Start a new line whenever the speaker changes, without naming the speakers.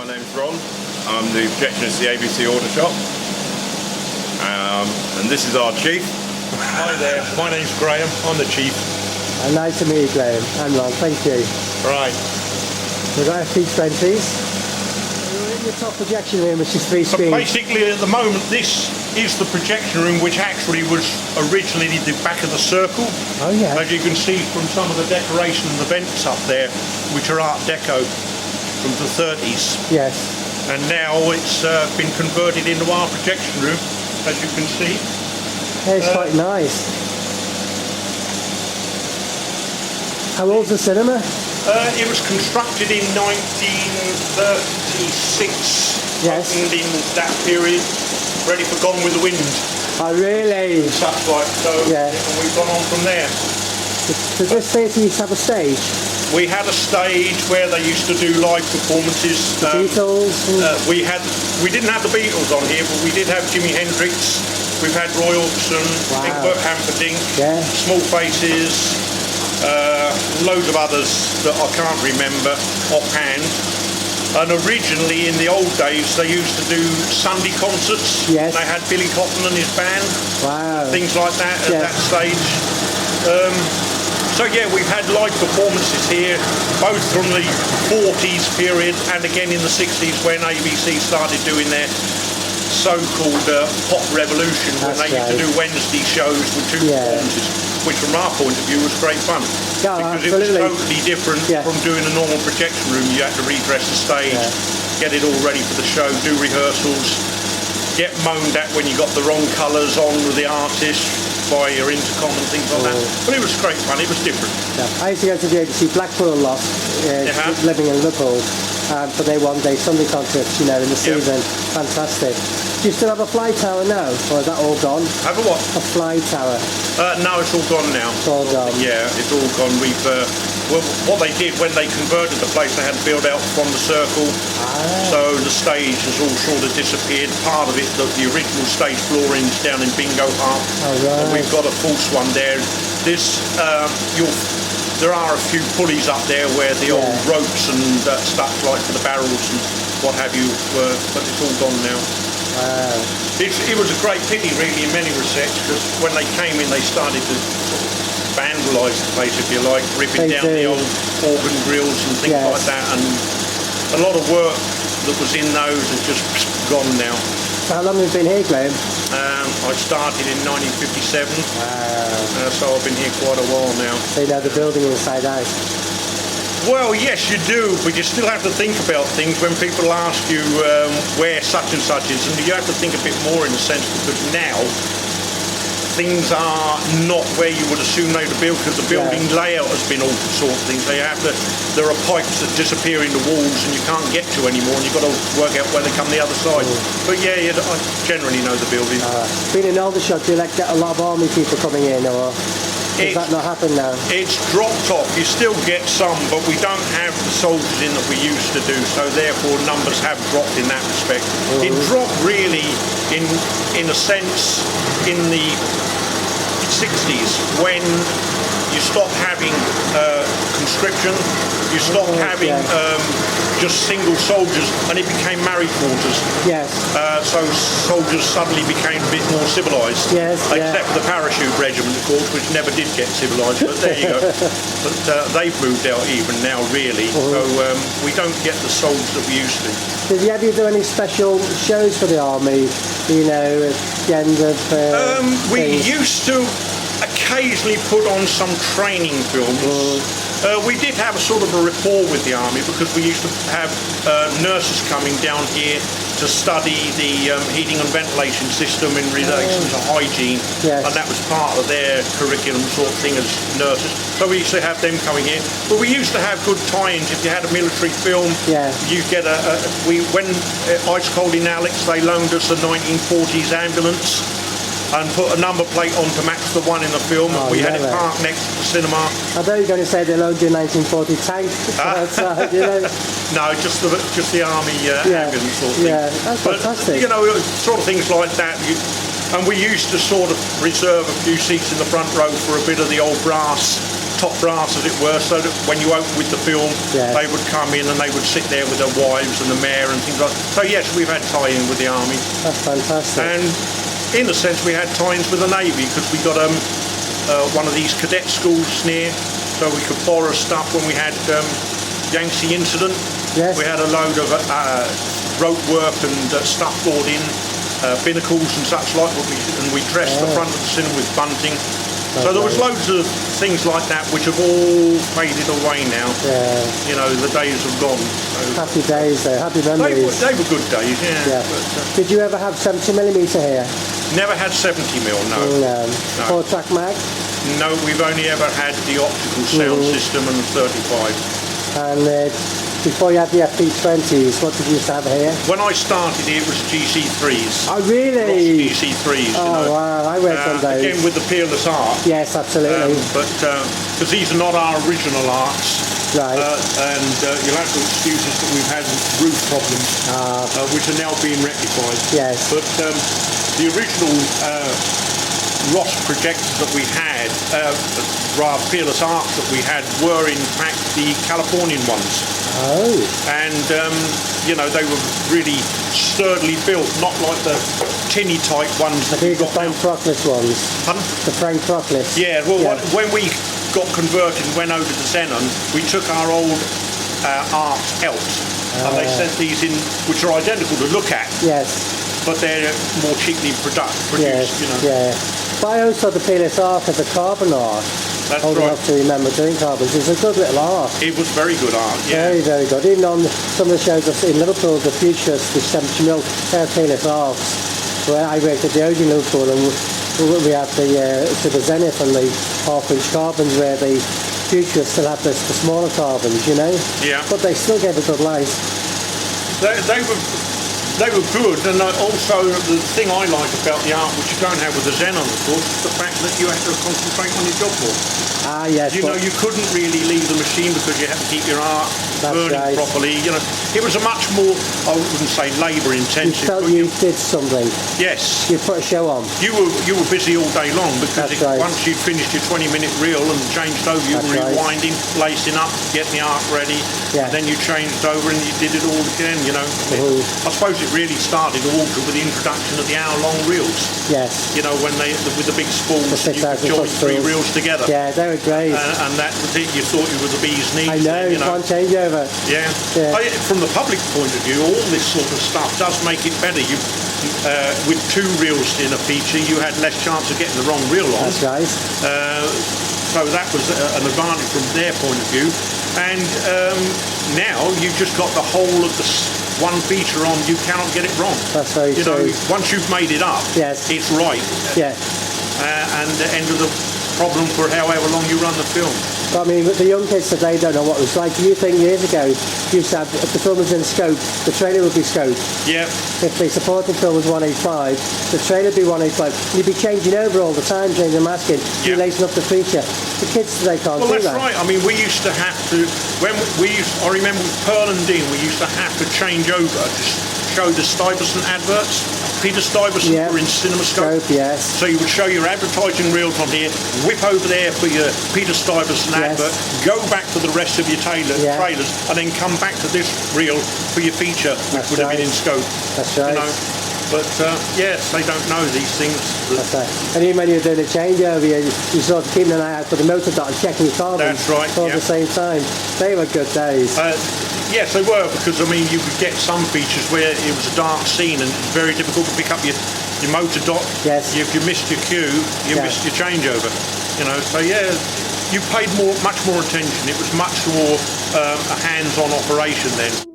My name's Ron. I'm the projectionist at the ABC Aldershot. And this is our chief.
Hi there, my name's Graham. I'm the chief.
Nice to meet you, Graham. I'm Ron, thank you.
Right.
We've got FT20s. We're in the top projection room, which is 3
So
screens.
basically at the moment this is the projection room, which actually was originally the back of the circle.
Oh yeah.
As you can see from some of the decoration and the vents up there, which are Art Deco from the 30s.
Yes.
And now it's been converted into our projection room, as you can see.
Yeah, it's quite nice. How old's the cinema?
It was constructed in 1936.
Yes.
Opened in that period, ready for Gone with the Wind.
Oh really?
Such like, so
Yeah.
and we've gone on from there.
Does this theatre used to have a stage?
We had a stage where they used to do live performances.
The Beatles?
We didn't have the Beatles on here, but we did have Jimi Hendrix. We've had Roy Orbison,
Wow.
Egbert Hamperdinck,
Yeah.
Small Faces, loads of others that I can't remember offhand. And originally, in the old days, they used to do Sunday concerts.
Yes.
They had Billy Cotton and his band,
Wow.
things like that at
Yeah.
that stage. So yeah, we've had live performances here, both from the 40s period and again in the 60s when ABC started doing their so-called pop revolution, when
That's
they used to
right.
do Wednesday shows with 2
Yeah.
performances, which from our point of view was great fun.
Yeah,
Because
absolutely.
it was totally different
Yeah.
from doing a normal projection room. You had to redress the stage,
Yeah.
get it all ready for the show, do rehearsals, get moaned at when you got the wrong colours on with the artist by your intercom and things like that. But it was great fun, it was different.
Yeah. I used to go to the ABC Blackpool a lot, living in Liverpool, for their one-day Sunday concerts, you know, in the
Yep.
season. Fantastic. Do you still have a fly tower now, or is that all gone?
Have a what?
A fly tower.
No, it's all gone now.
It's all gone.
Yeah, it's all gone. Well, what they did when they converted the place, they had to build out from the circle. So the stage has all sort of disappeared. Part of it, the original stage flooring's down in Bingo Park.
right.
And we've got a false one there. There are a few pulleys up there where the old ropes and stuff like for the barrels and what have you were, but it's all gone now.
Wow.
It was a great pity, really, in many respects, because when they came in, they started to sort of vandalise the place, if you like, ripping
They
down the
do.
old organ grills and things
Yes.
like that, and a lot of work that was in those is just gone now.
How long have you been here, Graham?
I started in 1957,
Wow.
so I've been here quite a while now.
So you know the building inside out.
Well, yes, you do, but you still have to think about things when people ask you where such and such is, and you have to think a bit more in a sense, because now things are not where you would assume they would be, because the building layout has been altered, sort of thing. So there are pipes that disappear in the walls and you can't get to anymore, and you've got to work out where they come the other side. But yeah, I generally know the building.
Being in Aldershot, do you like get a lot of army people coming in, or does that not happen now?
It's dropped off. You still get some, but we don't have the soldiers in that we used to do, so therefore numbers have dropped in that respect. It dropped really in a sense in the 60s when you stopped having conscription, you stopped having just single soldiers, and it became married quarters.
Yes.
So soldiers suddenly became a bit more civilised.
Yes,
Except for the parachute regiment, of course, which never did get civilised, but there you go. But they've moved out even now, really. So we don't get the soldiers that we used to.
Did you ever do any special shows for the army? You know, at the end of
We
things?
used to occasionally put on some training films. We did have a sort of a rapport with the army, because we used to have nurses coming down here to study the heating and ventilation system in relation to hygiene,
Yes.
and that was part of their curriculum sort of thing as nurses. So we used to have them coming in, but we used to have good tie-ins. If you had a military film, you get when Ice Cold in Alex, they loaned us a 1940s ambulance and put a number plate on to match the one in the film. We had it parked next to the cinema.
I thought you were going to say they loaned you a 1940 tank outside, you know.
No, just the army ambulance sort of thing.
Yeah, that's fantastic.
You know, sort of things like that. And we used to sort of reserve a few seats in the front row for a bit of the old brass top brass, as it were, so that when you open with the film,
Yes.
they would come in and they would sit there with their wives and the mayor and things like that. So yes, we've had tie-in with the army.
That's fantastic.
And in a sense, we had tie-ins with the Navy because we got one of these cadet schools near, so we could borrow stuff when we had Yangtze incident.
Yes.
We had a load of rope work and stuff brought in, binnacles and such like, and we dressed the front of the cinema with bunting. So there was loads of things like that which have all faded away now.
Yeah.
You know, the days have gone. So
Happy days though, happy
they
memories.
were good days, yeah.
Yeah.
But,
Did you ever have 70mm here?
never had 70mm, no.
No. 4-track mag?
No, we've only ever had the optical sound system and the 35.
And before you had the FP20s, what did you used to have here?
When I started here, it was GC3s.
Oh, really?
GC3s,
Oh,
you know.
wow, I worked on those.
Again, with the peerless art.
Yes, absolutely.
But because these are not our original arts,
Right.
and you'll have to excuse us that we've had roof problems, which are now being rectified.
Yes.
But the original Ross projectors that we had, rather peerless arts that we had, were in fact the Californian ones.
Oh.
And you know, they were really sturdily built, not like the tinny type ones that
These
we
are
got
Frank
now.
Proclus ones.
Pardon?
The Frank Proclus.
Yeah, well, when we got converted and went over to Xenon, we took our old art out, and they sent these in, which are identical to look at,
Yes.
but they're more cheaply produced,
Yes.
you know.
Yeah. But I always thought the peerless art of the carbon art.
That's
Old
right.
enough to remember doing carbons. It's a good little art.
It was very good art, yeah.
Very, very good. Even on some of the shows in Liverpool, the Futurists, the 70mm, they're peerless arts. Where I worked at the Odeon Liverpool, and we had the Zenith and the half-inch carbons, where the Futurists still had the smaller carbons, you know.
Yeah.
But they still gave a good light.
They were good, and also the thing I like about the art, which you don't have with the Xenon, of course, is the fact that you have to concentrate on your job more.
Ah, yes.
You know, you couldn't really leave the machine because you had to keep your art burning
right.
properly. You know, it was a much more, I wouldn't say labour
You
intensive.
felt
but
you did something.
yes,
You put a show on.
you were busy all day long because
That's right.
once you'd finished your 20-minute reel and changed over, you
That's
were
right.
rewinding, lacing up, getting the art ready.
Yeah.
And then you changed over and you did it all again. You know, I suppose it really started all with the introduction of the hour-long reels.
Yes.
You know, when with the big spools,
The
and you could
6,000
join
foot
three
spools.
reels together.
Yeah, they were great.
And that was it. You thought you were the bee's knees.
I know,
then, you know.
one changeover.
Yeah.
Yeah.
From the public point of view, all this sort of stuff does make it better. You, with two reels in a feature, you had less chance of getting the wrong reel on.
That's right.
So that was an advantage from their point of view. And now you've just got the whole of the one feature on. You cannot get it wrong.
That's very
You know,
true.
once you've made it up,
Yes.
it's right.
Yeah.
And the end of the problem for however long you run the film.
But I mean, the young kids today don't know what it was like. Do you think years ago, you used to have, if the film was in scope, the trailer would be scoped.
Yeah.
If the supporting film was 185, the trailer would be 185. You'd be changing over all the time, changing masking,
Yeah.
lacing up the feature. The kids today can't
Well,
do
that's
that.
right. I mean, we used to have to, I remember with Pearl and Dean, we used to have to change over to show the Stuyvesant adverts. Peter Stuyvesant
Yeah.
were in CinemaScope.
Scope, yes.
So you would show your advertising reels on here, whip over there for your Peter Stuyvesant
Yes.
advert, go back to the rest of your
Yeah.
trailers, and then come back to this reel for your feature, which
That's
would have
right.
been in scope.
That's right.
You know? But yes, they don't know these things.
That's right. And even when you're doing a changeover, you sort of keeping an eye out for the motor dot and checking your carbons
That's right,
all
yeah.
at the same time. They were good days.
Yes, they were, because I mean, you could get some features where it was a dark scene and it's very difficult to pick up your motor dot.
Yes.
If you missed your cue, you
Yeah.
missed your changeover. You know, so yeah, you paid much more attention. It was much more a hands-on operation then.